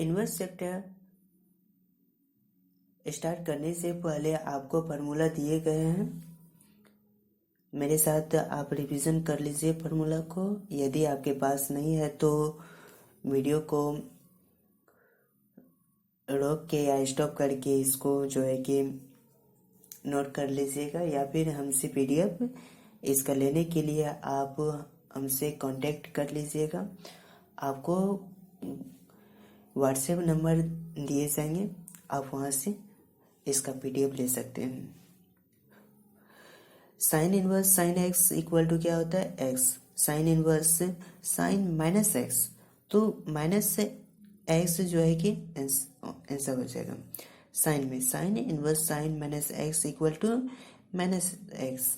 Inverse chapter start करने से पहले आपको फार्मूला दिए गए हैं, मेरे साथ आप रिवीजन कर लीजिए फार्मूला को। यदि आपके पास नहीं है तो वीडियो को रोक के या स्टॉप करके इसको जो है कि नोट कर लीजिएगा, या फिर हमसे पीडीएफ इसका लेने के लिए आप हमसे कांटेक्ट कर लीजिएगा। आपको व्हाट्सएप नंबर दिए जाएंगे, आप वहाँ से इसका पीडीएफ ले सकते हैं। Sine inverse sine x equal to क्या होता है? X. Sine inverse sine minus x, तो माइनस से एक्स जो है कि आंसर हो जाएगा। साइन में sine inverse sine minus x equal to minus x.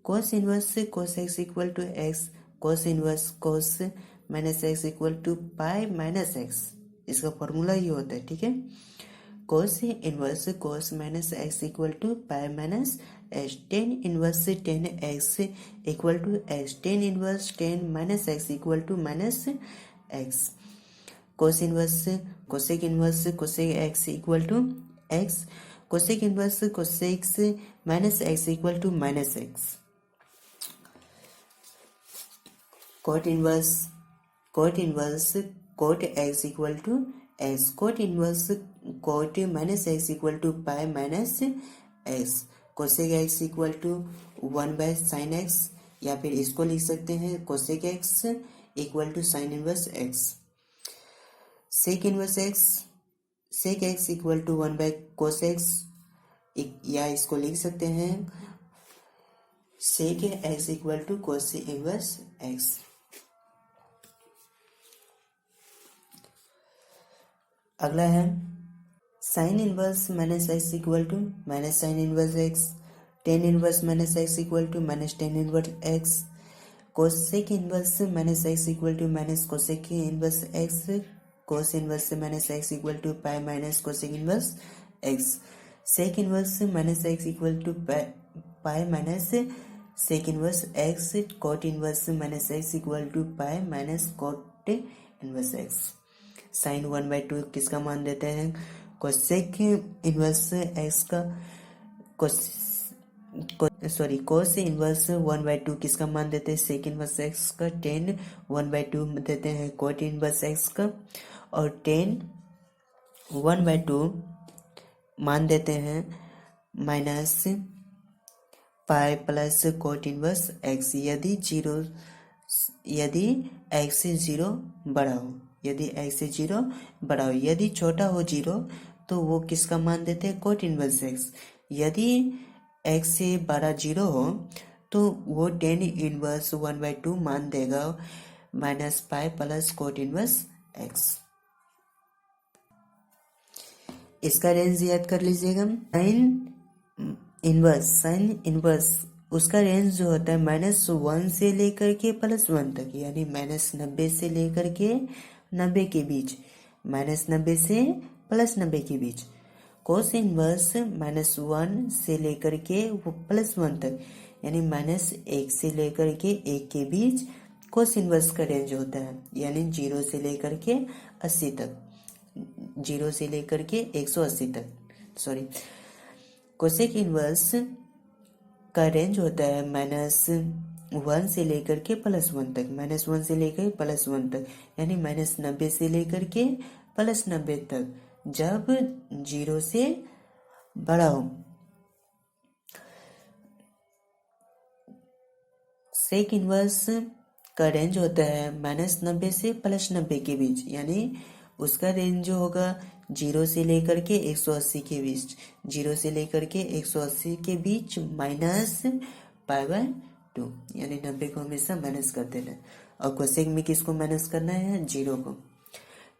Cos inverse से cos x equal to x. Cos inverse cos minus x equal to pi minus x. इसका फॉर्मूला ये होता है, ठीक है। Cos inverse cos minus x equal to pi minus x. Tan inverse tan x equal to x. Tan inverse tan minus x equal to minus x. Cos inverse cosec inverse cosec x equal to x. Cosec inverse cosec minus x equal to minus x. Cot inverse cot x equal to x. Cot inverse cot minus x equal to pi minus x. Cosec x equal to 1/sin x, या फिर इसको लिख सकते हैं cosec x equal to sine inverse x. Sec inverse x sec x equal to 1/cos x, या इसको लिख सकते हैं sec x equal to cos inverse x. अगला है sine inverse minus x equal to minus sine inverse x. Tan inverse minus x equal to minus tan inverse x. Cosec inverse minus x equal to minus cosec inverse x. Cos inverse minus x equal to pi minus cosec inverse x. Sec inverse minus x equal to pi minus sec inverse x. Cot inverse minus x equal to pi minus cot inverse x. Sine 1/2 किसका मान देते हैं? Cosec inverse x का cos inverse 1/2 किसका मान देते हैं? सेक inverse x का। टेन 1/2 देते हैं कोट इनवर्स एक्स का, और टेन 1/2 मान देते हैं minus pi plus coat inverse x. यदि एक्स से जीरो बड़ा हो, यदि छोटा हो जीरो तो वो किसका मान देते हैं? Coat inverse x. यदि एक्स से बड़ा जीरो हो तो वो टेन इनवर्स 1/2 मान देगा minus pi plus coat inverse x. इसका रेंज याद कर लीजिएगा। साइन इनवर्स उसका रेंज जो होता है -1 से लेकर के +1 तक, यानी -90 से लेकर के 90 के बीच, -90 से +90 के बीच। कोस इनवर्स -1 से लेकर के +1 तक, यानी -1 से लेकर के 1 के बीच कोस इनवर्स का रेंज होता है, यानी 0 से लेकर के 80 तक, 0 से लेकर के 180 तक, सॉरी। कोसेक इनवर्स का रेंज होता है -1 से लेकर के +1 तक, -1 से लेकर +1 तक, यानी -90 से लेकर के +90 तक, जब 0 से बड़ा हो। सेक इनवर्स का रेंज होता है -90 से +90 के बीच, यानी उसका रेंज जो होगा 0 से लेकर के 180 के बीच, 0 से लेकर के 180 के बीच माइनस π/2, यानी 90 को हमेशा माइनस कर देना। और कोसेक में किसको माइनस करना है? 0 को।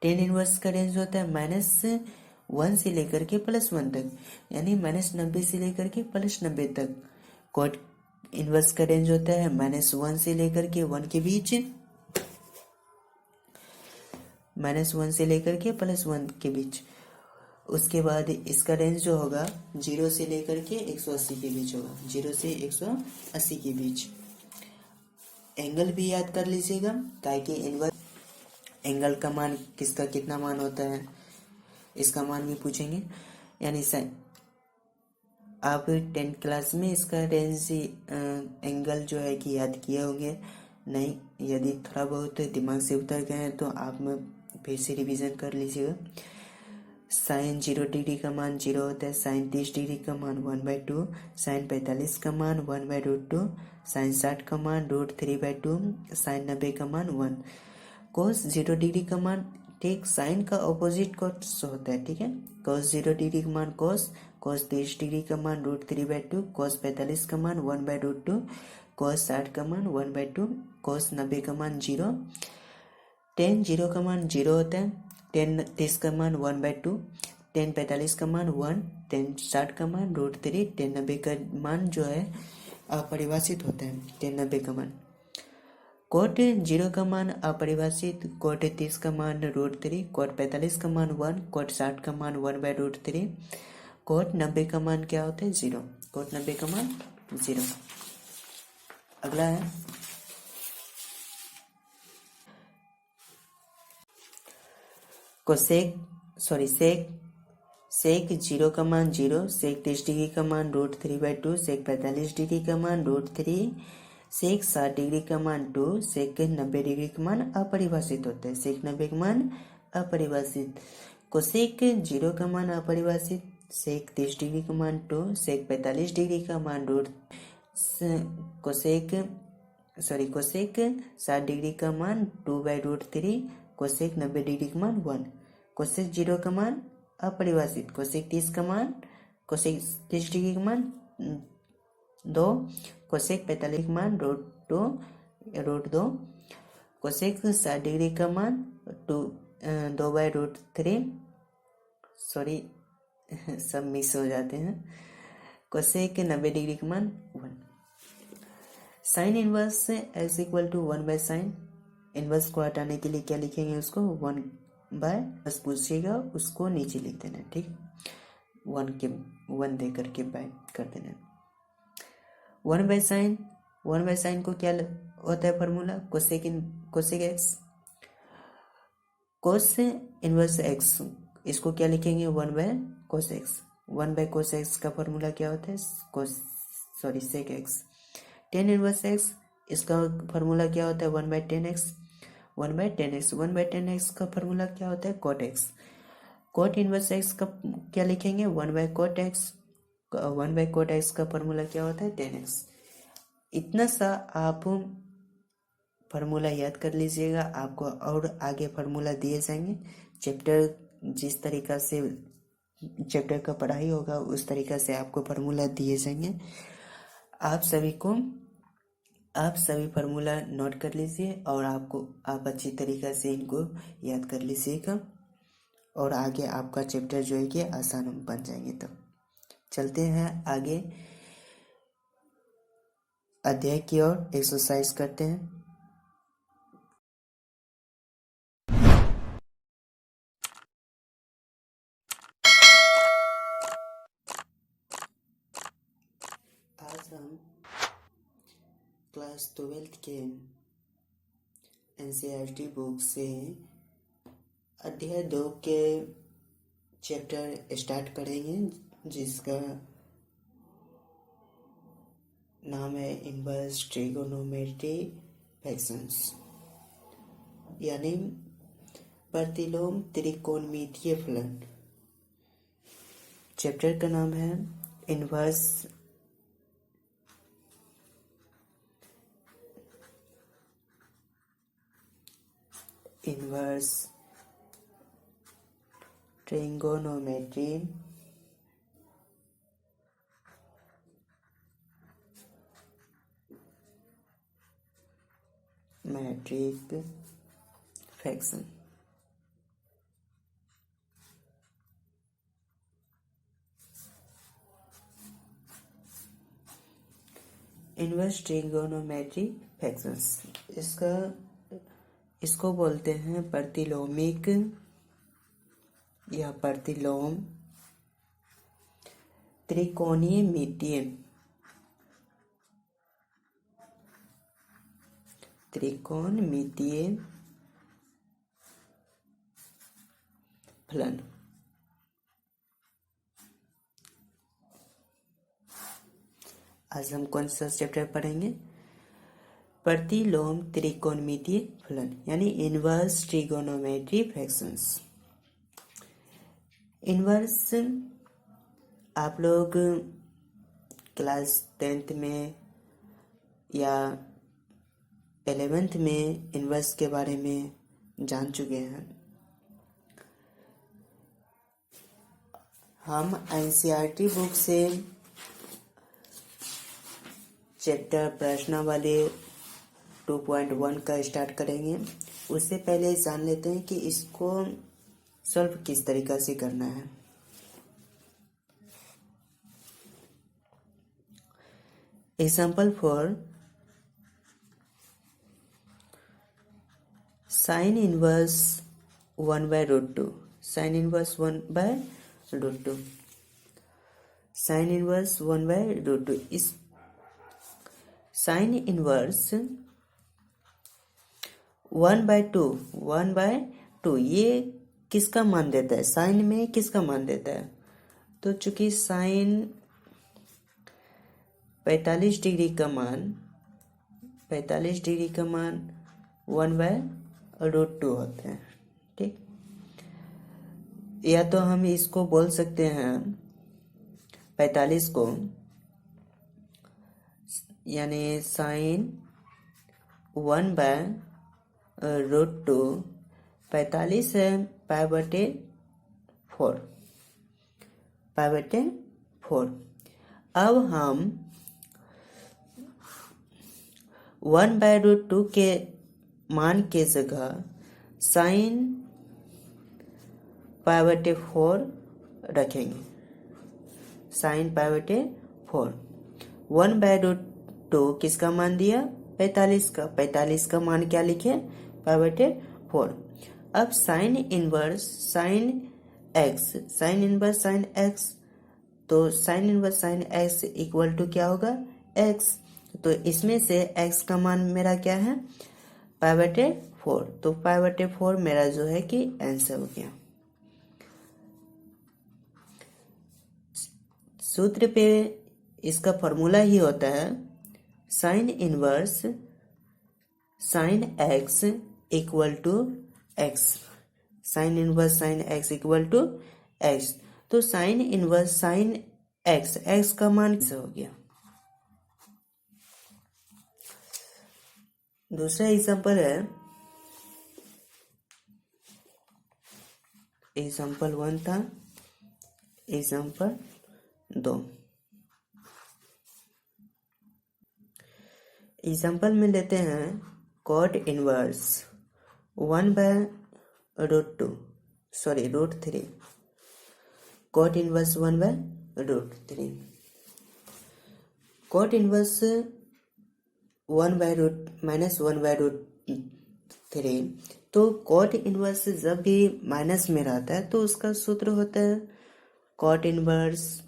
टेन इनवर्स का रेंज होता है -1 से लेकर के +1 तक, यानी -90 से लेकर के +90 तक। कोट इनवर्स का रेंज होता है -1 से लेकर के 1 के बीच, -1 से लेकर के +1 के बीच। उसके बाद इसका रेंज जो होगा 0 से लेकर के 180 के बीच होगा, 0 से 180 के बीच। एंगल भी याद कर लीजिएगा, ताकि एंगल का मान किसका कितना मान होता है, इसका मान भी पूछेंगे। यानी आप 10th क्लास में इसका रेंज एंगल जो है कि याद किए होंगे। नहीं, यदि थोड़ा बहुत दिमाग से उतर गए हैं तो आप में फिर से रिवीजन कर लीजिएगा। साइन 0 डिग्री का मान 0 होता है, साइन 30 डिग्री का मान 1/2, साइन 45 का मान 1/√2, साइन 60 का मान √3/2, साइन 90 का मान 1, कोस 0 डिग्री का मान, ठीक साइन का ऑपोजिट कोस होता है, ठीक है। कोस 0 डिग्री का मान कोस, कोस 30 डिग्री का मान √3/2, कोस 45 का मान 1/√2, कोस 60 का मान 1/2, कोस 90 का मान 0, टेन 0 का मान 0 होता है, टेन 30 का मान 1/2, टेन 45 का मान 1, टेन 60 का मान √3, टेन 90 का मान जो है अपरिभाषित होता है, टेन 90 का मान। कोट 0 का मान अपरिभाषित, कोट 30 का मान √3, कोट 45 का मान 1, कोट 60 का मान 1/√3, कोट 90 का मान क्या होता है 0, कोट 90 का मान 0। अगला है सेक 0 का मान 0, सेक 30 डिग्री का मान √3/2, सेक 45 डिग्री का मान √3, सेक 60 डिग्री का मान 2, सेक 90 डिग्री का मान अपरिभाषित होता है, सेक 90 का मान अपरिभाषित। कोसेक 0 का मान अपरिभाषित, सेक 30 डिग्री का मान 2, सेक 45 डिग्री का मान कोसेक 60 डिग्री का मान 2/√3, कोसेक 90 डिग्री का मान 1, कोसेक 0 का मान अपरिभाषित, कोसेक 30 डिग्री का मान 2, कोसेक 45 का मान √2, कोसेक 60 डिग्री का मान 2/√3, सॉरी सब मिक्स हो जाते हैं, कोसेक 90 डिग्री का मान 1। साइन इनवर्स से x equal to 1/sin, inverse को हटाने के लिए क्या लिखेंगे, उसको 1 बाय, बस पूछिएगा उसको नीचे लिख देना, ठीक, 1 दे करके बाय कर देना। 1/sin को क्या होता है formula, cosec x, cos inverse x, इसको क्या लिखेंगे 1/cos x, 1/cos x का फॉर्मूला क्या होता है सेक x। टेन इनवर्स x, इसका फॉर्मूला क्या होता है 1/10 x, 1/10 x का फॉर्मूला क्या होता है cot x। cot inverse x का क्या लिखेंगे 1/cot x, 1/cot x का फॉर्मूला क्या होता है 10x। इतना सा आप फार्मूला याद कर लीजिएगा, आपको और आगे फार्मूला दिए जाएंगे। चैप्टर जिस तरीका से चैप्टर का पढ़ाई होगा उस तरीका से आपको फार्मूला दिए जाएंगे। आप सभी फार्मूला नोट कर लीजिए और आप अच्छी तरीका से इनको याद कर लीजिएगा और आगे आपका चैप्टर जो है कि आसान बन जाएंगे। तब चलते हैं आगे अध्याय की ओर, एक्सरसाइज करते हैं। आज हम क्लास 12th के NCERT बुक से अध्याय 2 के चैप्टर स्टार्ट करेंगे, जिसका नाम है इनवर्स ट्रिगोनोमेट्री फंक्शंस, यानी प्रतिलोम त्रिकोणमितीय फलन। चैप्टर का नाम है inverse trigonometry metric function. Inverse trigonometry functions, इसको बोलते हैं प्रतिलोमिक या प्रतिलोम त्रिकोणमितीय फलन। आज हम कौन सा चैप्टर पढ़ेंगे? प्रतिलोम त्रिकोणमितीय फलन यानी इनवर्स ट्रिगोनोमेट्री फ्रैक्शंस। इनवर्स आप लोग क्लास 10th में या 11th में इनवर्स के बारे में जान चुके हैं। हम एनसीईआरटी बुक से चैप्टर प्रश्नावली 2.1 का स्टार्ट करेंगे। उससे पहले जान लेते हैं कि इसको सॉल्व किस तरीका से करना है। Example for sine inverse 1/√2। Sine inverse 1/√2। Sine inverse 1/√2। इस साइन इनवर्स 1/2 ये किसका मान देता है? साइन में किसका मान देता है? तो चूंकि साइन 45 डिग्री का मान 1/√2 होता है। ठीक, या तो हम इसको बोल सकते हैं 45 को यानी साइन 1/√2 45 है π/4। अब हम 1/√2 के मान के जगह साइन π/4 रखेंगे। साइन π/4 1/√2 किसका मान दिया? 45 का। 45 का मान क्या लिखे? π/4। अब साइन इनवर्स साइन एक्स, तो sine inverse sine x equal to क्या होगा? एक्स। तो इसमें से एक्स का मान मेरा क्या है? π/4। तो π/4 मेरा जो है कि आंसर हो गया। सूत्र पे इसका फॉर्मूला ही होता है sine inverse sine x equal to x. Sine inverse sine x equal to x. तो साइन इनवर्स साइन एक्स का मान कैसे हो गया? दूसरा एग्जांपल है एग्जांपल 1 था, एग्जांपल 2। एग्जांपल में लेते हैं cot inverse 1/√3। Cot inverse 1/√3। Cot inverse -1/√3। तो कॉट इनवर्स जब भी माइनस में रहता है तो उसका सूत्र होता है cot inverse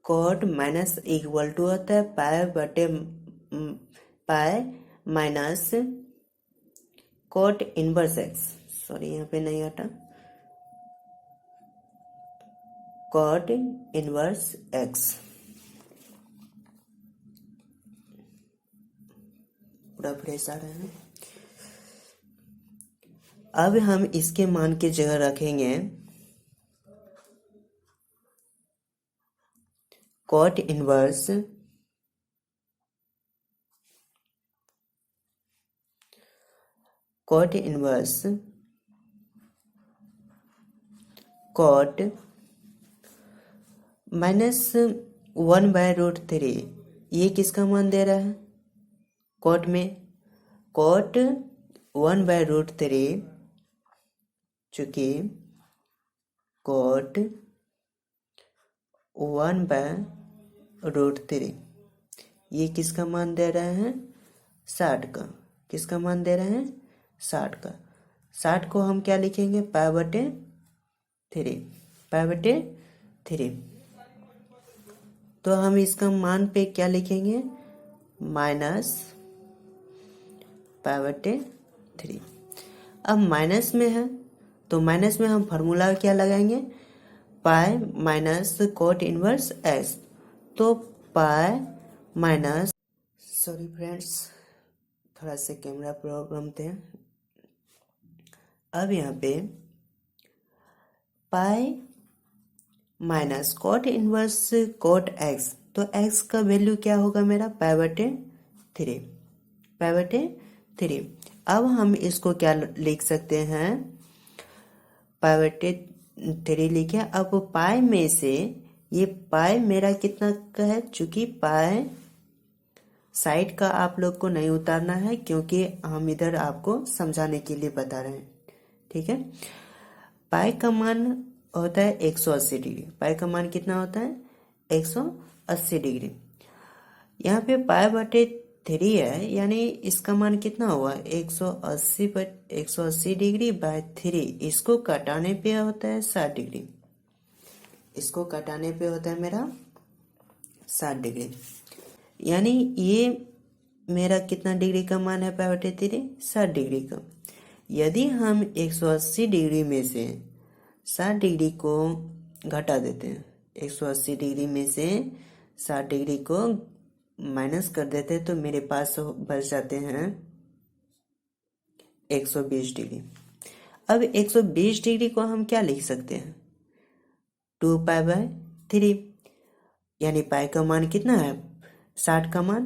cot minus equal to होता है pi minus cot inverse x. Sorry यहाँ पे नहीं आता, कॉट इनवर्स एक्स। पूरा फ्रेश आ रहा है। अब हम इसके मान की जगह रखेंगे कॉट इनवर्स कॉट -1/√3। ये किसका मान दे रहा है? कॉट में कॉट 1/√3, चूंकि कॉट 1/√3 ये किसका मान दे रहे हैं? 60 का। किसका मान दे रहे हैं? 60 का। 60 को हम क्या लिखेंगे? π/3। तो हम इसका मान पे क्या लिखेंगे? -π/3। अब माइनस में है तो माइनस में हम फार्मूला क्या लगाएंगे, पाई माइनस कोट इनवर्स एक्स। तो पाई माइनस, सॉरी फ्रेंड्स थोड़ा सा कैमरा प्रॉब्लम थे। अब यहाँ पे pi minus cot inverse cot x, तो एक्स का वैल्यू क्या होगा मेरा, पाई बटे थ्री, पाई बटे थ्री। अब हम इसको क्या लिख सकते हैं, पाई बटे थ्री लिखे। अब पाई में से ये पाई मेरा कितना का है, चूंकि पाई साइड का आप लोग को नहीं उतारना है क्योंकि हम इधर आपको समझाने के लिए बता रहे हैं, ठीक है। पाई का मान होता है 180 डिग्री, पाई का मान कितना होता है 180 डिग्री। यहाँ पे पाई बटे थ्री है, यानी इसका मान कितना हुआ 180 डिग्री बाय थ्री। इसको घटाने पे होता है 60 डिग्री, इसको घटाने पे होता है मेरा 60 डिग्री। यानी ये मेरा कितना डिग्री का मान है, पाई बटे थ्री 60 डिग्री का। यदि हम 180 डिग्री में से 60 डिग्री को घटा देते हैं, 180 डिग्री में से 60 डिग्री को माइनस कर देते हैं, तो मेरे पास बच जाते हैं 120 डिग्री। अब 120 डिग्री को हम क्या लिख सकते हैं, 2 पाई बाय थ्री, यानी पाई का मान कितना है 60 का मान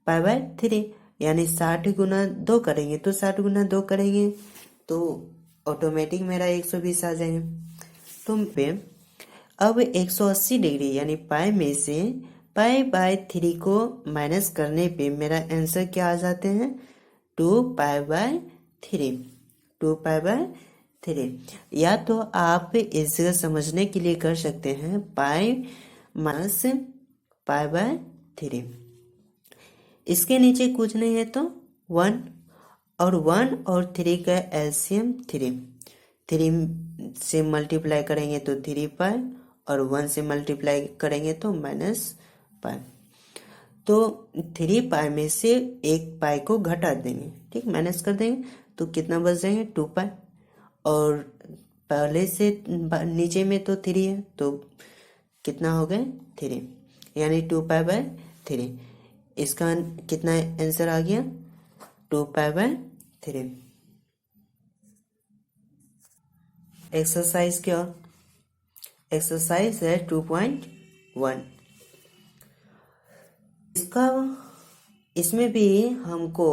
पाई बाय थ्री, यानी 60 गुना 2 करेंगे तो 60 गुना 2 करेंगे तो ऑटोमेटिक मेरा 120 आ जाएंगे। तो पे अब 180 डिग्री यानी पाई में से पाई बाय थ्री को माइनस करने पे मेरा आंसर क्या आ जाते हैं, 2 pi by three, 2 pi by three. या तो आप इस जगह समझने के लिए कर सकते हैं pi minus pi by three, इसके नीचे कुछ नहीं है तो 1, और 1 और 3 का एलसीएम 3, 3 से मल्टीप्लाई करेंगे तो 3 पाई, और 1 से मल्टीप्लाई करेंगे तो माइनस पाई। तो 3 पाई में से 1 पाई को घटा देंगे, ठीक, माइनस कर देंगे तो कितना बच जाएंगे 2 पाई, और पहले से नीचे में तो 3 है तो कितना हो गए 3, यानी 2 पाई बाय थ्री। इसका कितना आंसर आ गया 2 पाई बाय थ्री। एक्सरसाइज क्या, एक्सरसाइज है 2.1। इसमें भी हमको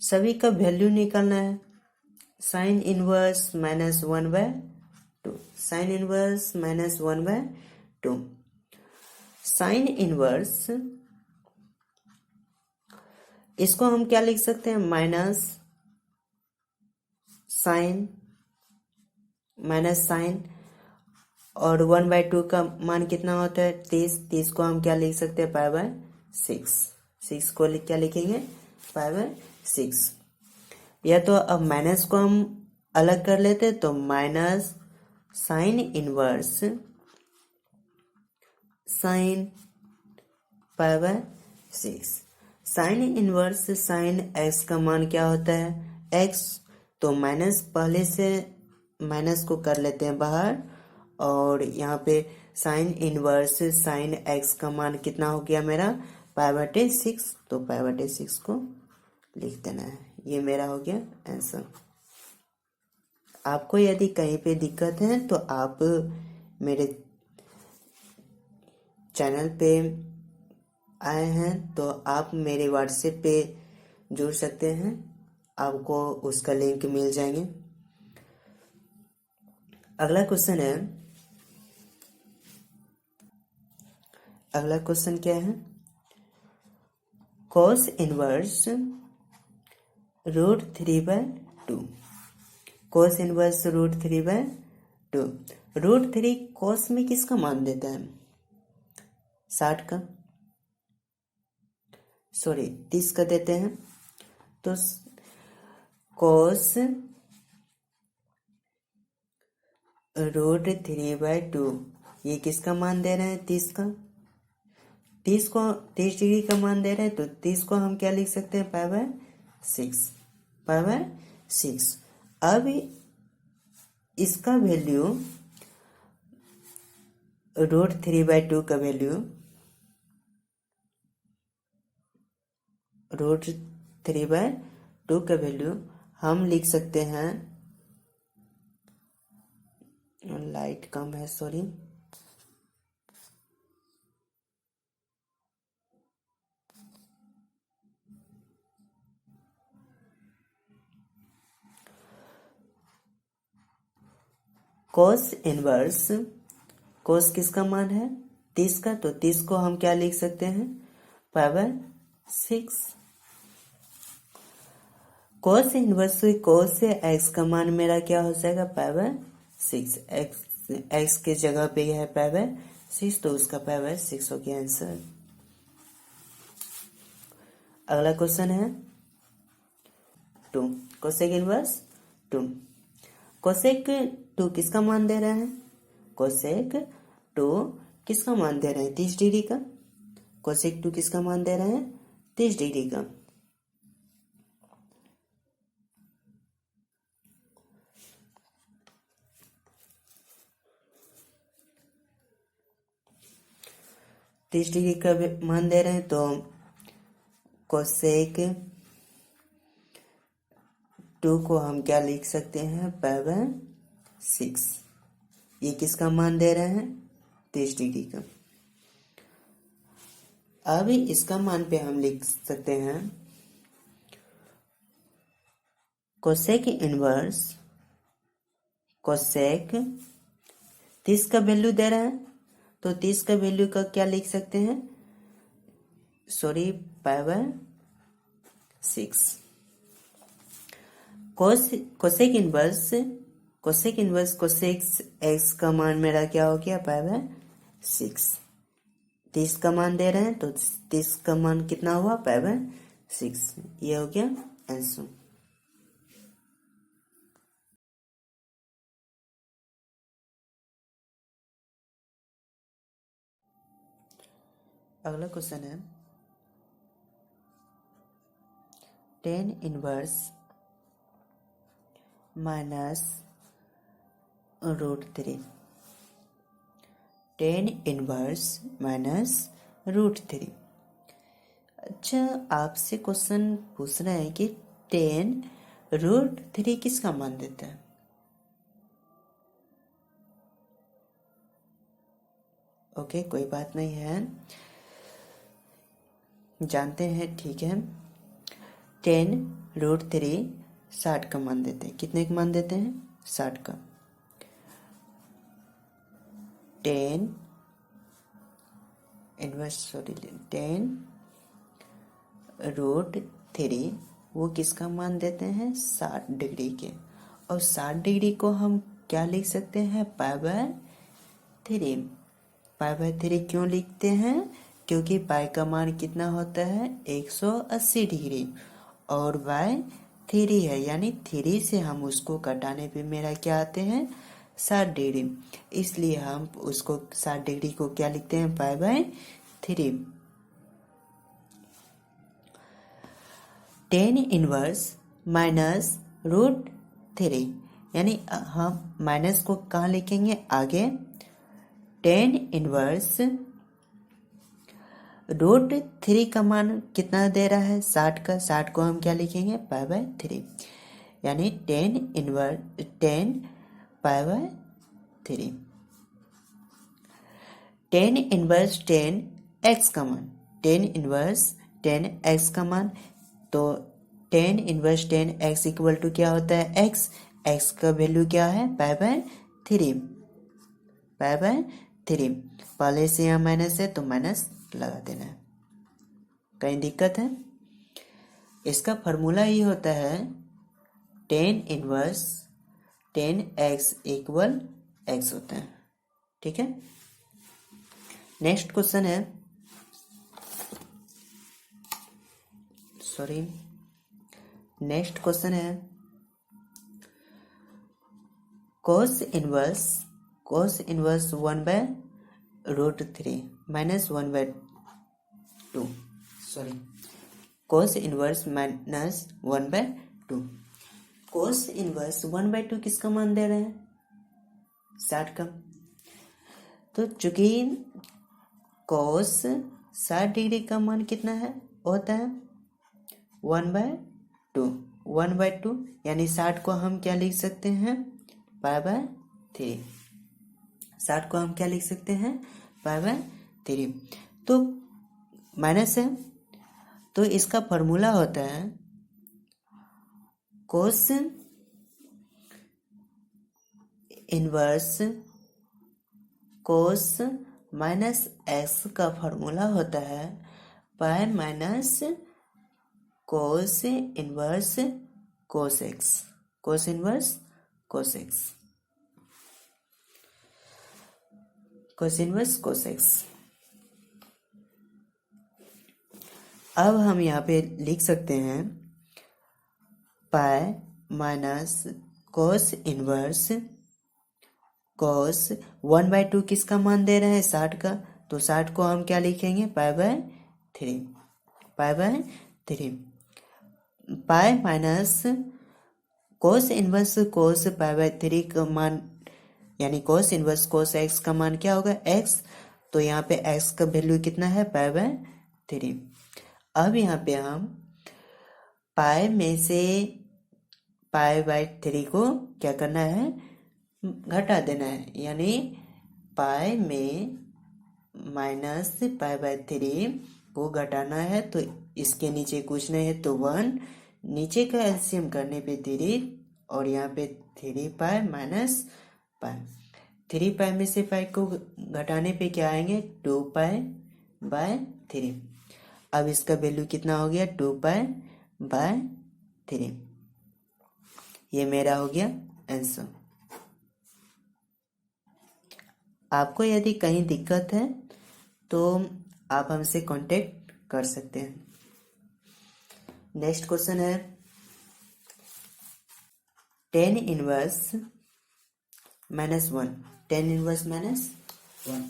सभी का वैल्यू निकालना है। Sine inverse minus 1/2, sign inverse minus 1/2। Sine inverse इसको हम क्या लिख सकते हैं, माइनस साइन, माइनस साइन, और 1/2 का मान कितना होता है 30, 30 को हम क्या लिख सकते हैं पाई बाय 6, 6 को क्या लिखेंगे पाई बाय 6। या तो अब माइनस को हम अलग कर लेते हैं तो minus sine inverse sine pi by 6। Sign inverse sine x का मान क्या होता है एक्स, तो माइनस पहले से माइनस को कर लेते हैं बाहर, और यहाँ पे साइन इनवर्स साइन एक्स का मान कितना हो गया मेरा पाई बटे 6, तो पाई बटे 6 को लिख देना है। ये मेरा हो गया आंसर। आपको यदि कहीं पे दिक्कत है तो आप मेरे चैनल पे आए हैं तो आप मेरे व्हाट्सएप पे जुड़ सकते हैं, आपको उसका लिंक मिल जाएंगे। अगला क्वेश्चन है, अगला क्वेश्चन क्या है, cos inverse √3/2, cos inverse √3/2। √3 cos में किसका मान देता है 60 का, सॉरी 30 का देते हैं, तो cos √3/2 ये किसका मान दे रहे हैं 30 का, 30 डिग्री का मान दे रहे हैं, तो 30 को हम क्या लिख सकते हैं पाई बाय 6, पाई बाय 6। अब इसका वैल्यू √3/2 का वैल्यू √3/2 का वैल्यू हम लिख सकते हैं, लाइट कम है सॉरी, cos इनवर्स, cos किसका मान है 30 का, तो 30 को हम क्या लिख सकते हैं pi by 6। cos inverse cos से x का मान मेरा क्या हो जाएगा पाई बाय 6, x के जगह पे है पाई बाय 6, तो उसका पाई बाय 6 हो गया आंसर। अगला क्वेश्चन है 2, कोसेक इनवर्स 2। कोसेक 2 किसका मान दे रहे हैं, कोसेक 2 किसका मान दे रहे हैं 30 डिग्री का, कोसेक 2 किसका मान दे रहे हैं 30 डिग्री का। तीस डिग्री का मान दे रहे हैं, तो कोसेक 2 को हम क्या लिख सकते हैं पाई बाय 6। ये किसका मान दे रहे हैं 30 डिग्री का। अब इसका मान पे हम लिख सकते हैं कोसेक इनवर्स, कोसेक 30 का वैल्यू दे रहा है, तो 30 का वैल्यू का क्या लिख सकते हैं sorry pi by 6। Cosec inverse cosec x का मान मेरा क्या हो गया पाई बाय 6। 30 का मान दे रहे हैं, तो 30 का मान कितना हुआ पाई बाय 6, ये हो गया आंसर। अगला क्वेश्चन है tan inverse minus √3, tan inverse minus √3। अच्छा, आपसे क्वेश्चन पूछ रहे हैं कि tan √3 किसका मान देता है। ओके, कोई बात नहीं है, जानते हैं, ठीक है। tan √3 60 का मान देते हैं, कितने का मान देते हैं 60 का। tan √3 वो किसका मान देते हैं 60 डिग्री के, और 60 डिग्री को हम क्या लिख सकते हैं पाई बाय 3। पाई बाय 3 क्यों लिखते हैं, क्योंकि पाई का मान कितना होता है 180 डिग्री और बाय 3 है, यानी 3 से हम उसको घटाने पे मेरा क्या आते हैं 60 डिग्री, इसलिए हम उसको 60 डिग्री को क्या लिखते हैं pi by 3। tan inverse minus √3, यानी हम माइनस को कहाँ लिखेंगे आगे, tan इनवर्स √3 का मान कितना दे रहा है 60 का, 60 को हम क्या लिखेंगे पाई बाय 3, यानी tan pi by 3। tan inverse tan x का मान, tan इनवर्स tan x का मान, तो tan inverse tan x equal to क्या होता है x का वैल्यू क्या है पाई बाय 3, पाई बाय 3। पहले से यहाँ माइनस है तो माइनस लगा देना है, कहीं दिक्कत है। इसका फॉर्मूला ही होता है tan inverse tan x equal x होता है, ठीक है। नेक्स्ट क्वेश्चन है cos inverse 1/√3 minus 1/2, cos inverse minus 1/2। 2। Cos inverse 1/2 किसका मान दे रहे हैं? 60 का। तो चूंकि कोस 60 डिग्री का मान कितना है होता है 1/2। 1/2 यानी 60 को हम क्या लिख सकते हैं π/3। 60 को हम क्या लिख सकते हैं π/3। तो माइनस है तो इसका फॉर्मूला होता है cos inverse cos minus x का फॉर्मूला होता है pi minus cos inverse cos x. Cos inverse cos x. Cos inverse cos x. अब हम यहाँ पे लिख सकते हैं पाई माइनस कोस इनवर्स कोस 1/2 किसका मान दे रहे हैं 60 का। तो 60 को हम क्या लिखेंगे π/3। π/3 पाई माइनस कोस इनवर्स कोस π/3 का मान यानी कोस इनवर्स कोस एक्स का मान क्या होगा x। तो यहाँ पे x का वैल्यू कितना है π/3। अब यहाँ पे हम पाई में से π/3 को क्या करना है घटा देना है यानी पाई में माइनस π/3 को घटाना है। तो इसके नीचे कुछ नहीं है तो 1 नीचे का एलसीएम करने पे 3 और यहाँ पे 3π माइनस पाई। 3π में से पाई को घटाने पे क्या आएंगे 2π/3। अब इसका वैल्यू कितना हो गया 2π/3। ये मेरा हो गया आंसर। आपको यदि कहीं दिक्कत है तो आप हमसे कांटेक्ट कर सकते हैं। नेक्स्ट क्वेश्चन है tan inverse -1। tan inverse -1।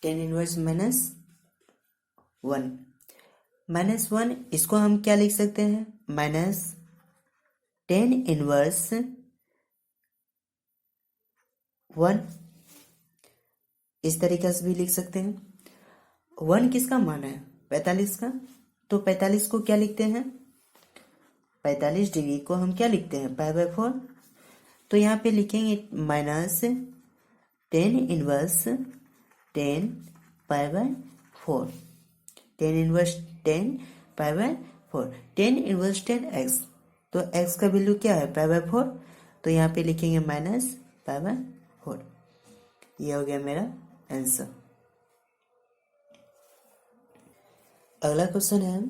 tan inverse -1। -1 इसको हम क्या लिख सकते हैं माइनस tan इनवर्स 1 इस तरीके से भी लिख सकते हैं। 1 किसका मान है 45 का। तो 45 को क्या लिखते हैं 45 डिग्री को हम क्या लिखते हैं π/4। तो यहाँ पे लिखेंगे minus tan inverse 10 π/4। tan inverse 10 π/4। tan inverse 10x। तो x का वैल्यू क्या है π/4। तो यहाँ पे लिखेंगे माइनस π/4। ये हो गया मेरा आंसर। अगला क्वेश्चन है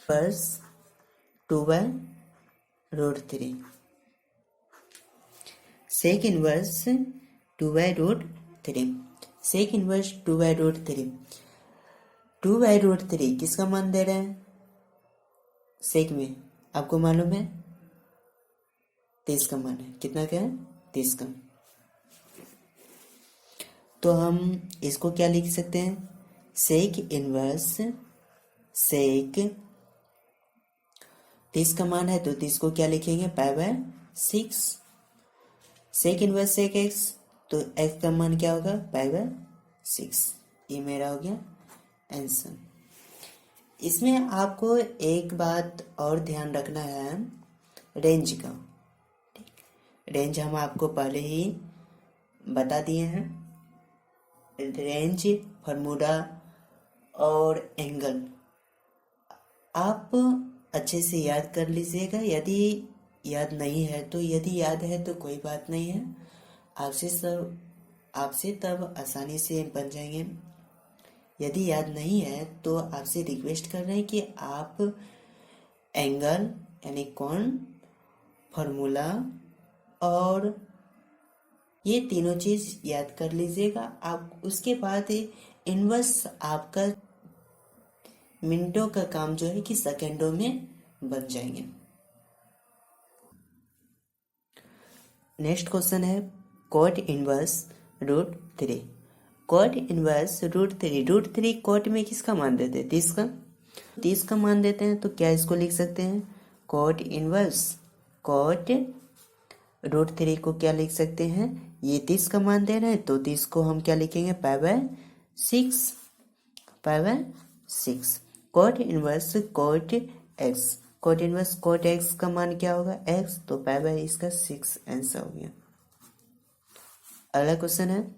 फर्स 2/√3। Sec inverse 2/√3। Sec inverse 2/√3। 2/√3 किसका मान दे रहे हैं सेक में आपको मालूम है 30 का मान है। कितना क्या है 30 का। तो हम इसको क्या लिख सकते हैं सेक इनवर्स सेक 30 का मान है तो 30 को क्या लिखेंगे π/6। सेक इनवर्स सेक एक्स तो x का मान क्या होगा π/6। ये मेरा हो गया आंसर। इसमें आपको एक बात और ध्यान रखना है रेंज का। रेंज हम आपको पहले ही बता दिए हैं। रेंज फार्मूला और एंगल आप अच्छे से याद कर लीजिएगा। यदि याद नहीं है तो यदि याद है तो कोई बात नहीं है आपसे तब आसानी से बन जाएंगे। यदि याद नहीं है तो आपसे रिक्वेस्ट कर रहे हैं कि आप एंगल यानी कोण फार्मूला और ये तीनों चीज याद कर लीजिएगा। आप उसके बाद इनवर्स आपका मिनटों का काम जो है कि सेकंडों में बन जाएंगे। नेक्स्ट क्वेश्चन है cot inverse √3। cot inverse √3। √3 cot में किसका मान देते हैं 30 का। 30 का मान देते हैं तो क्या इसको लिख सकते हैं, कॉट इनवर्स कॉट √3 को क्या लिख सकते हैं, ये 30 का मान दे रहे हैं तो 30 को हम क्या लिखेंगे, π/6 π/6 कॉट इनवर्स कॉट एक्स का मान क्या होगा, x, तो इसका 6 आंसर हो गया। अगला क्वेश्चन है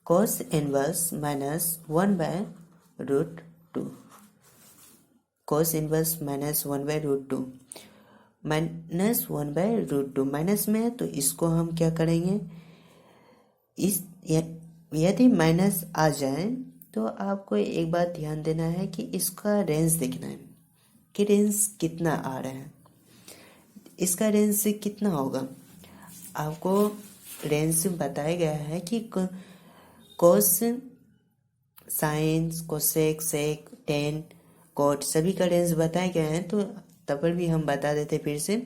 cos inverse -1/√2 cos inverse -1/√2 -1/√2 minus में है तो इसको हम क्या करेंगे, इस यदि माइनस आ जाए तो आपको एक बात ध्यान देना है कि इसका रेंज देखना है कि रेंज कितना आ रहा है, इसका रेंज कितना होगा। आपको रेंज बताया गया है कि cos sine cosec sec tan cot सभी का रेंज बताए गए हैं, तो तब पर भी हम बता देते फिर से।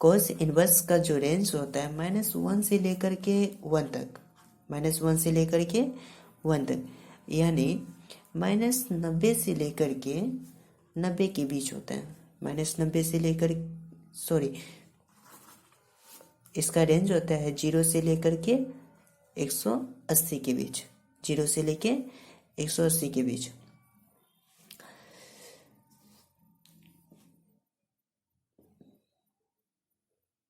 कोस इनवर्स का जो रेंज होता है -1 से लेकर के 1 तक, -1 से लेकर के 1 तक, यानी -90 से लेकर के 90 के बीच होता है। -90 से लेकर इसका रेंज होता है 0 से लेकर के 180 के बीच, 0 से लेके 180 के बीच।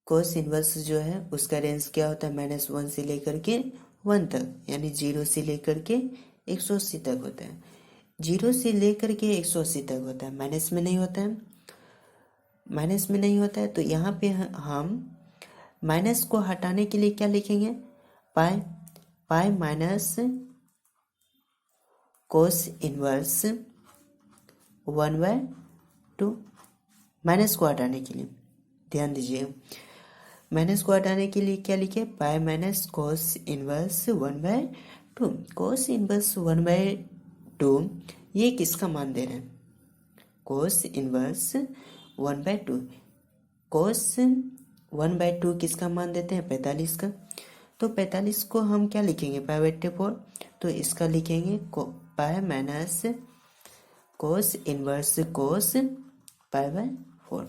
कोस इनवर्स जो है उसका रेंज क्या होता है, -1 से लेकर के 1 तक, यानी 0 से लेकर के 180 तक होता है। 0 से लेकर के 180 तक होता है, माइनस में नहीं होता है, माइनस में नहीं होता है। तो यहाँ पे हम माइनस को हटाने के लिए क्या लिखेंगे, pi minus cos inverse 1/2, minus को हटाने के लिए ध्यान दीजिए, माइनस को हटाने के लिए क्या लिखे, पाई minus cos inverse 1/2। Cos inverse 1/2 ये किसका मान दे रहे हैं, कोस इनवर्स 1/2, कोस 1/2 किसका मान देते हैं, 45 का। तो 45 को हम क्या लिखेंगे, π/4, तो इसका लिखेंगे pi minus cos inverse cos π/4,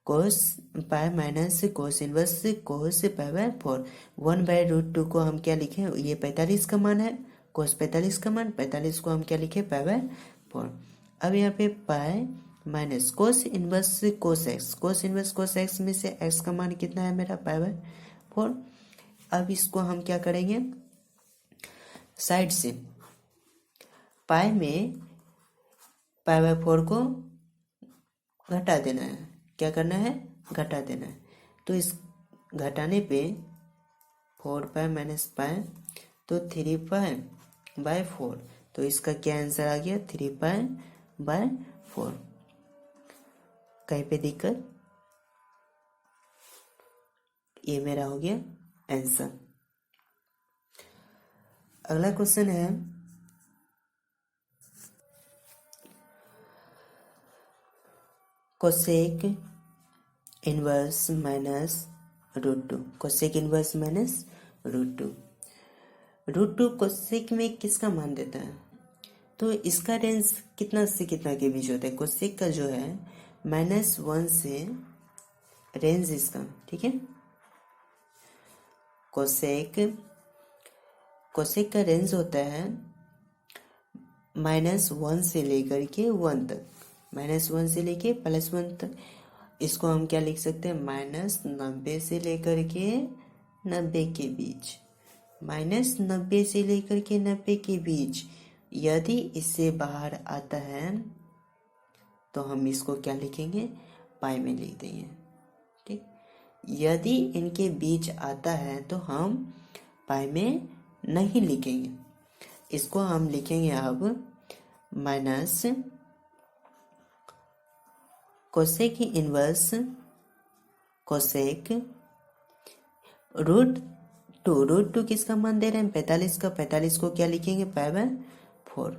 cos pi minus cos inverse cos π/4। 1/√2 को हम क्या लिखें, ये 45 का मान है, कोस 45 का मान, 45 को हम क्या लिखे, π/4। अब यहाँ पे pi minus cos inverse cos x, cos inverse cos x में से एक्स का मान कितना है मेरा, π/4। अब इसको हम क्या करेंगे, साइड से पाई में π/4 को घटा देना है, क्या करना है, घटा देना है। तो इस घटाने पे 4π माइनस पाई तो 3π/4, तो इसका क्या आंसर आ गया, 3π/4। कहीं पे दिक्कत, ये मेरा हो गया आंसर। अगला क्वेश्चन है cosec inverse -√2, cosec inverse -√2, √2 cosec में किसका मान देता है, तो इसका रेंज कितना से कितना के बीच होता है, कोसेक का जो है -1 से रेंज इसका, ठीक है, कोसेक का रेंज होता है -1 से लेकर के 1 तक, -1 से लेके +1 तक। इसको हम क्या लिख सकते हैं, -90 से लेकर के 90 के बीच, -90 से लेकर के 90 के बीच। यदि इससे बाहर आता है तो हम इसको क्या लिखेंगे, पाई में लिख देंगे, ठीक। यदि इनके बीच आता है तो हम पाई में नहीं लिखेंगे, इसको हम लिखेंगे अब माइनस कोसेक इनवर्स कोसेक √2 किसका मान दे रहे हैं, 45 का, 45 को क्या लिखेंगे, π/4।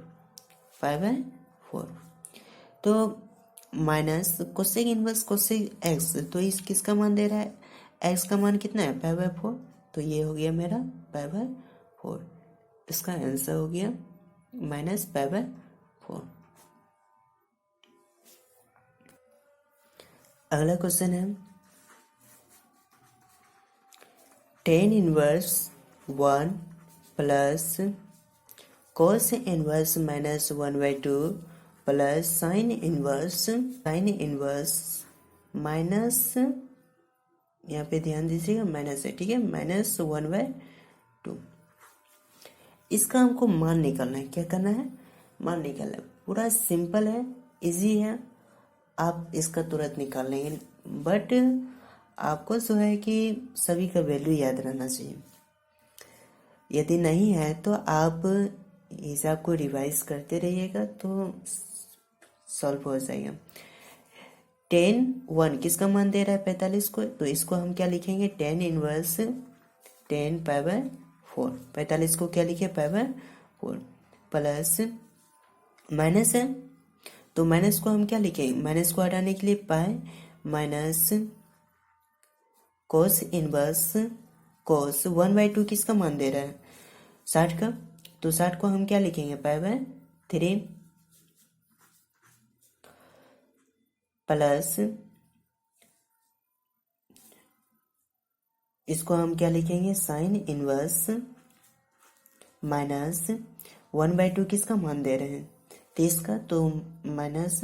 तो minus cosec inverse cosec x, तो इस किसका मान दे रहा है, एक्स का मान कितना है, π/4, तो ये हो गया मेरा π/4। 4। इसका आंसर हो गया -π/4। अगला क्वेश्चन है tan inverse 1 plus cos inverse -1/2 plus sign inverse minus, यहाँ पे ध्यान दीजिएगा माइनस है, ठीक है, -1/2। इसका हमको मान निकालना है। क्या करना है? मान निकालना है। पूरा सिंपल है, इजी है, आप इसका तुरंत निकाल लेंगे। बट आपको जो है कि सभी का वैल्यू याद रहना चाहिए। यदि नहीं है तो आप हिसाब को रिवाइज करते रहिएगा तो सॉल्व हो जाएगा। tan 1 किसका मान दे रहा है? 45 को। तो इसको हम क्या लिखेंगे? tan inverse 10π/4। 45 को क्या लिखे? π/4 प्लस माइनस है तो माइनस को हम क्या लिखेंगे? माइनस को हटाने के लिए पाई माइनस cos इनवर्स cos 1/2 किसका मान दे रहा है? 60 का। तो 60 को हम क्या लिखेंगे? π/3 प्लस इसको हम क्या लिखेंगे? साइन इनवर्स माइनस 1/2 किसका मान दे रहे हैं? 30 का। तो minus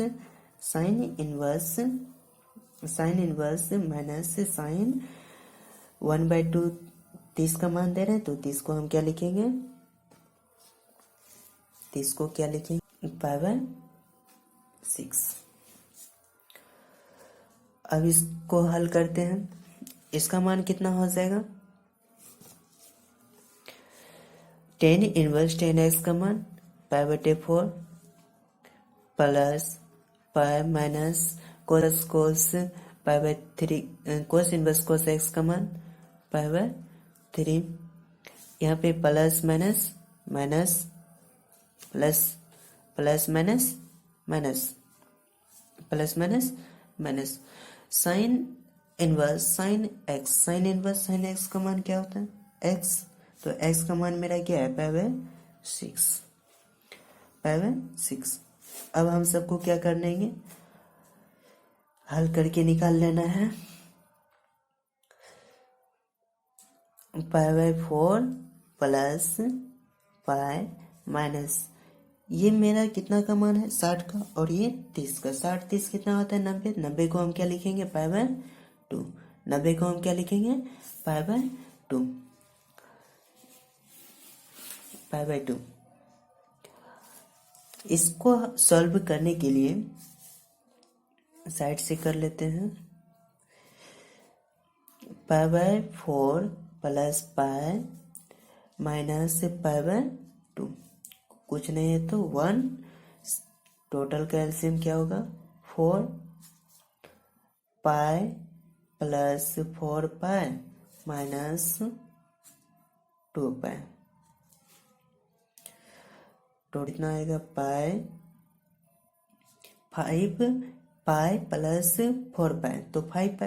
sine inverse minus sine 1/2 30 का मान दे रहे हैं। तो 30 को हम क्या लिखेंगे? 30 को क्या लिखेंगे? π/6। अब इसको हल करते हैं। इसका मान कितना हो जाएगा? tan इनवर्स tan x का मान π/4 plus pi minus cos π/3 cos inverse cos x का मान π/3। यहाँ पे plus minus minus sine inverse sine x का मान क्या होता है? x। तो x का मान मेरा क्या है? π/6। अब हम सबको क्या कर लेंगे? हल करके निकाल लेना है। π/4 प्लस पाई माइनस, ये मेरा कितना का मान है? 60 का। और ये 30 का। 60 30 कितना होता है? 90। 90 को हम क्या लिखेंगे? π/2। 90 को हम क्या लिखेंगे? π/2। इसको सॉल्व करने के लिए साइड से कर लेते हैं। π/4 प्लस पाई माइनस π/2, कुछ नहीं है तो 1। टोटल का एलसीएम क्या होगा? 4 पाई प्लस 4 पाई माइनस 2 पाई। तो कितना आएगा? 5 पाई प्लस 4 पाई। तो 5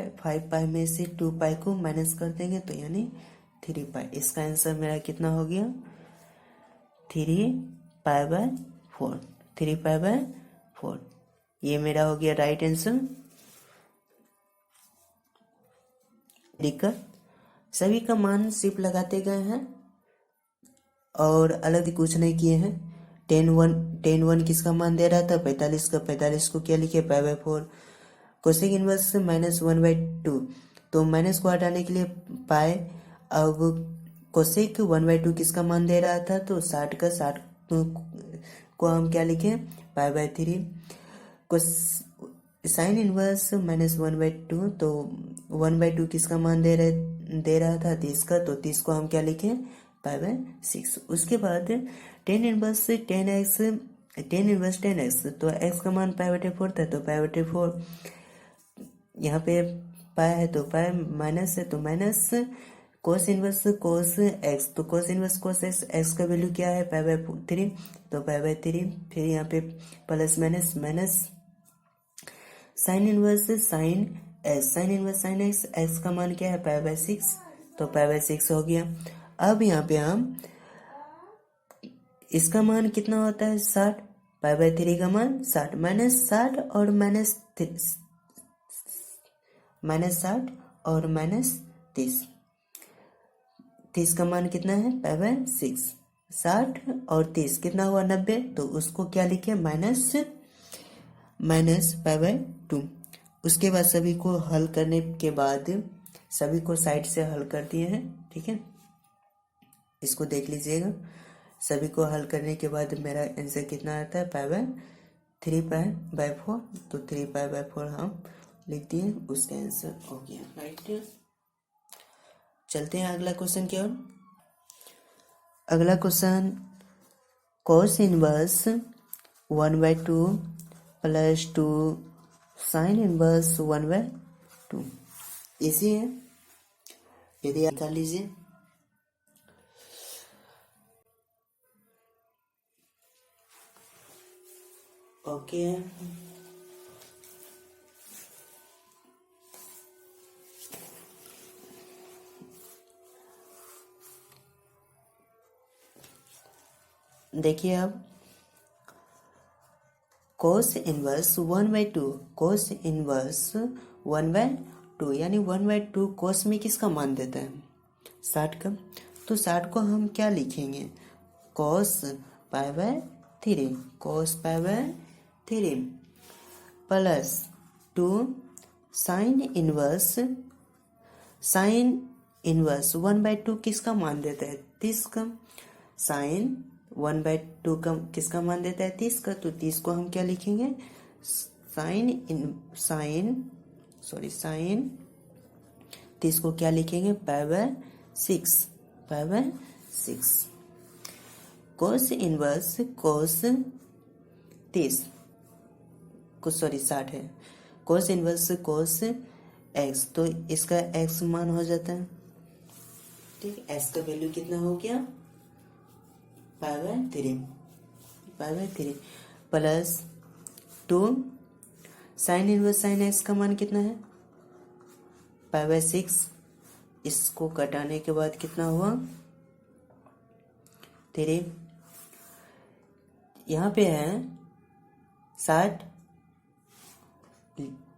पाई में से 2 पाई को माइनस कर देंगे तो यानी 3 पाई। इसका आंसर मेरा कितना हो गया? 3π/4। 3π/4 ये मेरा हो गया राइट आंसर। दिक्कत सभी का मान सिर्फ लगाते गए हैं और अलग कुछ नहीं किए हैं। tan 1 किसका मान दे रहा था? 45 का। 45 को क्या लिखे? π/4। कोसेक इनवर्स -1/2, तो माइनस को हटाने के लिए पाए। अब कोसेक 1/2 किसका मान दे रहा था? तो 60 का। 60 को हम क्या लिखे? π/3। साइन इनवर्स -1/2, तो 1/2 किसका मान दे रहा था? 30 का। तो 30 को हम क्या लिखे? π/6। उसके बाद tan इनवर्स tan x, तो x का मान π/4 था तो π/4। यहाँ पे पाई है तो पाई, माइनस है तो माइनस कोस इनवर्स कोस x, तो कोस इनवर्स कोस x का वैल्यू क्या है? π/3, तो π/3। फिर यहाँ पे plus minus sine inverse sine x का मान क्या है? π/6, तो π/6 हो गया। अब यहाँ पे हम इसका मान कितना होता है 60, पाई/3 का मान 60, -60 और -60 और -30, 30 का मान कितना है पाई/6, 60 और 30 कितना हुआ 90, तो उसको क्या लिखे माइनस पाई/2। उसके बाद सभी को हल करने के बाद सभी को साइड से हल कर दिए हैं, ठीक है, इसको देख लीजिएगा। सभी को हल करने के बाद मेरा आंसर कितना आता है पाई/4, तो 3 पाई/4 हम लिख दिए, उसका आंसर हो गया राइट। चलते हैं अगला क्वेश्चन की ओर। अगला question cos inverse 1/2 + 2 sin inverse 1/2, इसी है, यदि आप कर लीजिए। ओके देखिए अब cos इनवर्स 1/2, cos इनवर्स 1/2 यानी 1/2 cos में किसका मान देता है 60 का, तो 60 को हम क्या लिखेंगे cos पाई/3, cos पाई/3 प्लस 2 साइन इनवर्स 1/2 किसका मान देता है 30 का, साइन 1/2 का किसका मान देता है 30 का, तो 30 को हम क्या लिखेंगे साइन 30 को क्या लिखेंगे पाई/6 cos इनवर्स cos 30 को 60 है, cos इनवर्स cos x, तो इसका x मान हो जाता है, ठीक, x का वैल्यू कितना हो गया पाई/3 plus 2 sine inverse sine x का मान कितना है पाई/6, इसको घटाने के बाद कितना हुआ 3, यहाँ पे है 60,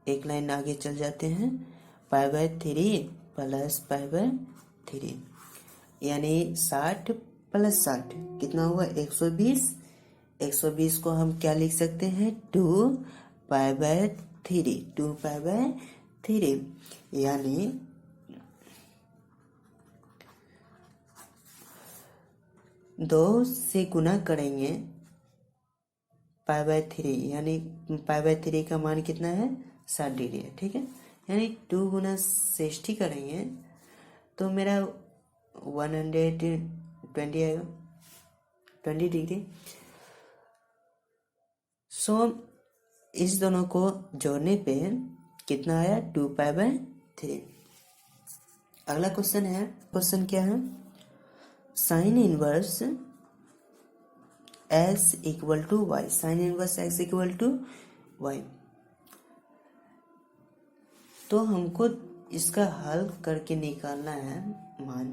एक लाइन आगे चल जाते हैं पाई/3 प्लस पाई/3 यानी 60 + 60 कितना हुआ 120, 120 को हम क्या लिख सकते हैं 2 पाई/3 यानी 2 से गुना करेंगे पाई/3 यानी पाई/3 का मान कितना है 60 डिग्री है, ठीक है, यानी 2 गुना 60 करेंगे तो मेरा 120 आएगा 20 डिग्री। सो इस दोनों को जोड़ने पे कितना आया 2 पाई/3। अगला क्वेश्चन है, क्वेश्चन क्या है sine inverse s = y, sine inverse x = y, तो हमको इसका हल करके निकालना है मान,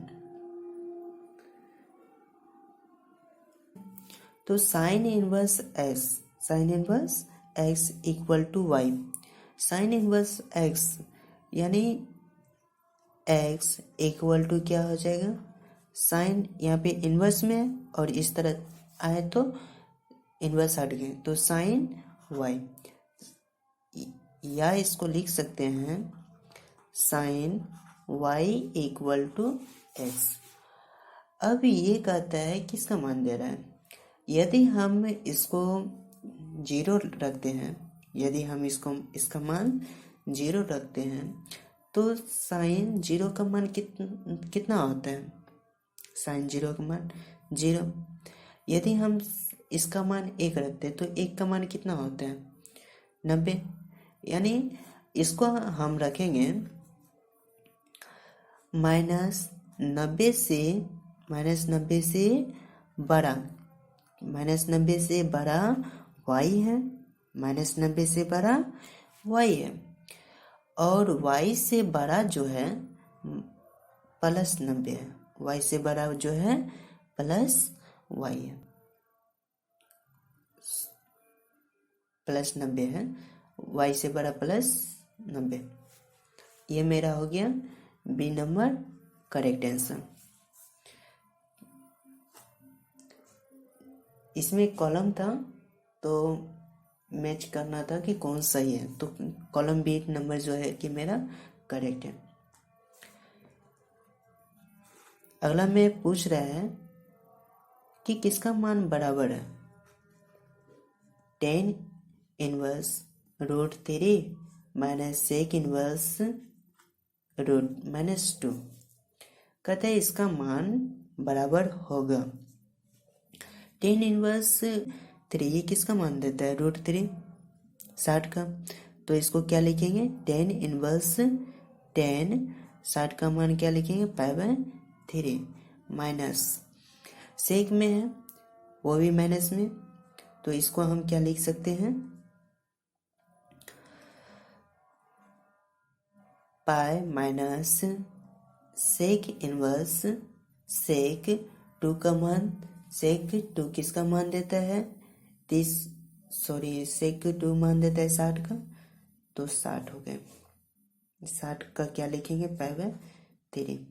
तो sine inverse x = y, sine inverse x यानी x इक्वल क्या हो जाएगा साइन, यहाँ पे इनवर्स में है और इस तरह आए तो इनवर्स हट गए, तो साइन y, या इसको लिख सकते हैं साइन y = x। अब ये कहता है किसका मान दे रहा है, यदि हम इसको 0 रखते हैं, यदि हम इसका मान 0 रखते हैं तो साइन 0 का मान कितना होता है साइन 0 का मान 0, यदि हम इसका मान 1 रखते हैं तो 1 का मान कितना होता है 90, यानी इसको हम रखेंगे -90 से बड़ा, -90 से बड़ा y है, -90 से बड़ा y है, और y से बड़ा जो है +90 है, y से बड़ा जो है +y है, प्लस 90 है, y से बड़ा प्लस 90। ये मेरा हो गया बी नंबर करेक्ट आंसर। इसमें कॉलम था तो मैच करना था कि कौन सही है, तो कॉलम बी नंबर जो है कि मेरा करेक्ट है। अगला में पूछ रहा है कि किसका मान बराबर है, tan inverse √3 minus sec inverse √-2। कहते हैं इसका मान बराबर होगा। tan इनवर्स 3 ये किसका मान देता है, √3 60 का, तो इसको क्या लिखेंगे, tan इनवर्स tan 60 का मान क्या लिखेंगे, π/3 माइनस सेक में है वो भी माइनस में, तो इसको हम क्या लिख सकते हैं, पाई माइनस सेक इनवर्स सेक 2 का मान, सेक 2 किसका मान देता है, 30, सॉरी सेक 2 मान देता है 60 का, तो 60 हो गए। 60 का क्या लिखेंगे, π/3।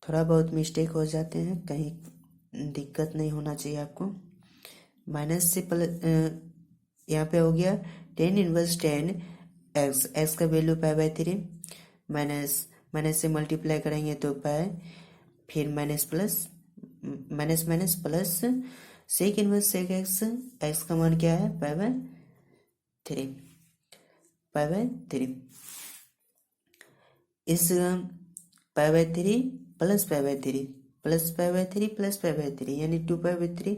थोड़ा बहुत मिस्टेक हो जाते हैं, कहीं दिक्कत नहीं होना चाहिए आपको। माइनस से प्लस, यहाँ पे हो गया tan inverse tan x, x का वैल्यू π/3, माइनस से मल्टीप्लाई करेंगे तो पाई, फिर minus plus, minus minus plus, sec inverse sec x, x का मान क्या है, π/3, π/3। इस π/3 प्लस π/3 प्लस π/3 प्लस π/3 यानी 2π/3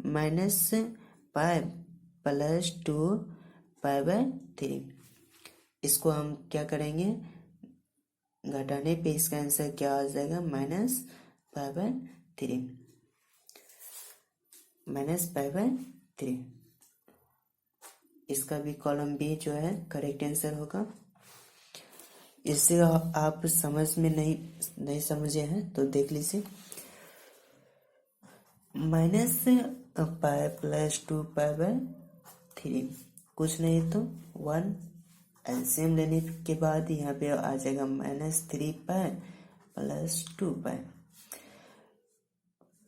माइनस पाई प्लस 2π/3। इसको हम क्या करेंगे, घटाने पे इसका आंसर क्या आ जाएगा, -π/3, -π/3। इसका भी कॉलम बी जो है करेक्ट आंसर होगा। इससे आप समझ में नहीं समझे हैं तो देख लीजिए, -π प्लस 2π/3 कुछ नहीं तो 1, एलसीएम लेने के बाद यहाँ पे आ जाएगा -3π प्लस 2π।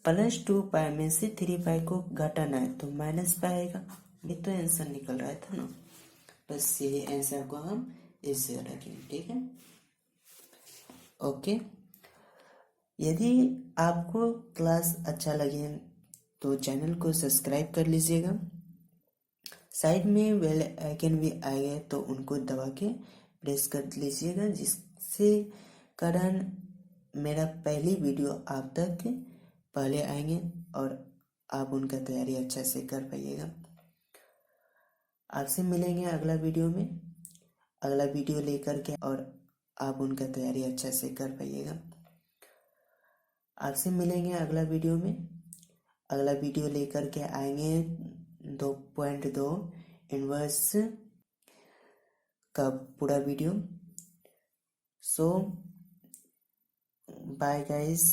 प्लस 2π में से 3π को घटाना है तो -π आएगा, ये तो आंसर निकल रहा था ना, बस यही आंसर को हम इससे रखेंगे, ठीक है। ओके, यदि आपको क्लास अच्छा लगे तो चैनल को सब्सक्राइब कर लीजिएगा, साइड में बेल आइकन भी आएगा तो उनको दबा के प्रेस कर लीजिएगा, जिससे कारण मेरा पहली वीडियो आप तक पहले आएंगे और आप उनका तैयारी अच्छा से कर पाइएगा। आपसे मिलेंगे अगला वीडियो में, अगला वीडियो लेकर के, और आप उनका तैयारी अच्छा से कर पाइएगा। आपसे मिलेंगे अगला वीडियो में, अगला वीडियो लेकर के आएंगे 2.2 इनवर्स का पूरा वीडियो। सो बाय गाइस।